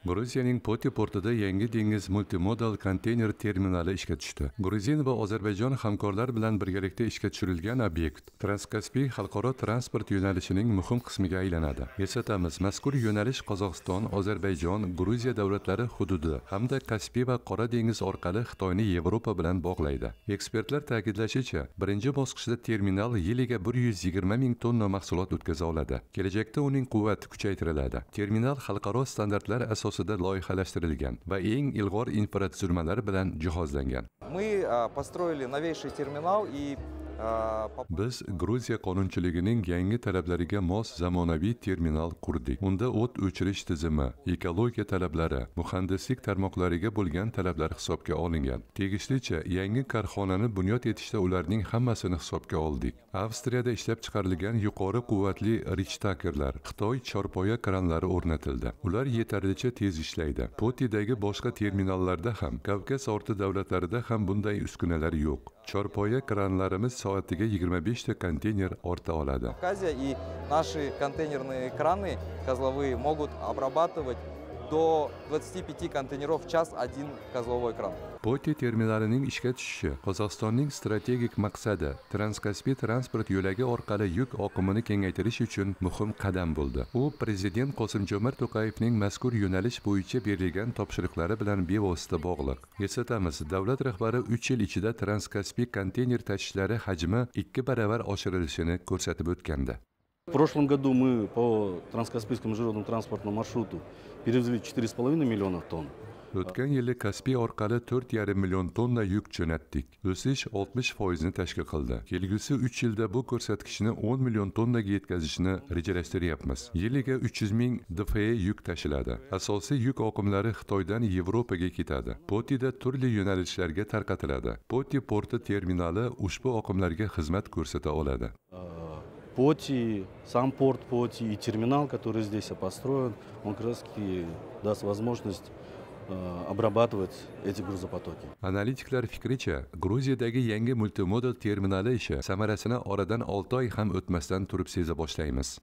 Gruziyaning Poti portida yangi dengiz multimodal konteyner terminali ishga tushdi. Gruzin va Ozarbayjon hamkorlar bilan birgalikda ishga tushirilgan obyekt Transkaspiy xalqaro transport yo'nalishining muhim qismiga aylanadi. Eslatamiz, mazkur yo'nalish Qozog'iston, Ozarbayjon, Gruziya davlatlari hududi hamda Kaspiy va Qora dengiz orqali Xitoyni Yevropa bilan bog'laydi. Ekspertlar ta'kidlashicha, birinchi bosqichda terminal yiliga 120 ming tonna mahsulot o'tkaza oladi. Kelajakda uning quvvati kuchaytiriladi. Terminal xalqaro standartlar asosida loyihalashtirilgan va eng ilg'or infratuzilmalar bilan jihozlangan. Мы построили новейший терминал и Biz Gruziya qonunchiligining yangi talablariga mos zamonaviy terminal qurdik. Unda o't o'chirish tizimi, ekologiya talablari, muhandislik tarmoqlariga bo'lgan talablar hisobga olingan. Tegishlicha yangi korxonani bunyod etishda ularning hammasini hisobga oldik. Avstriyada ishlab chiqarilgan yuqori quvvatli richtakerlar, Xitoy chorpoya kranlari o'rnatildi. Ular yetarlicha tez ishlaydi. Potidagi boshqa terminallarda ham, Kavkaz orti davlatlarida ham bunday uskunalar yo'q. Chorpoya kranlarimiz soatiga 25 ta konteyner orta oladi. И наши контейнерные краны козловые могут обрабатывать до 25 контейнеров в час один козловой кран. Poti terminalining ishga tushishi Qozog'istonning strategik maqsadi Transkaspiy transport yo'lagi orqali yuk oqimini kengaytirish uchun muhim qadam bo'ldi. U prezident Qosim-Jo'mart To'qayevning mazkur yo'nalish bo'yicha berilgan topshiriqlari bilan bevosita bog'liq. Eslatamiz, davlat rahbari 3 yil ichida Transkaspiy konteyner tashishlari hajmi 2 baravar oshirilishini ko'rsatib o'tgandi. В прошлом году мы по Транскаспийскому международному транспортному маршруту перевезли 4,5 миллиона тонн. O'tgan yili Kaspiy orqali 4,5 million tonna yuk jo'natdik. O'sish 60% ni tashkil qildi. Kelgusi 3 yilda bu ko'rsatkichni 10 million tonnaga yetkazishni rejalashtiryapmiz. Yiliga 300 ming dFE yuk tashiladi. Asosiy yuk oqimlari Xitoydan Yevropaga ketadi. Potida turli yo'nalishlarga tarqatiladi. Poti porti terminali ushbu oqimlarga xizmat ko'rsata oladi. Поти, сам порт Поти и терминал, который здесь построен, он как раз даст возможность обрабатывать эти грузопотоки. Analitiklar fikricha, Gruziyadagi yangi multimodal terminali ishi samarasini oradan 6 oy ham o'tmasdan turib seza boshlaymiz.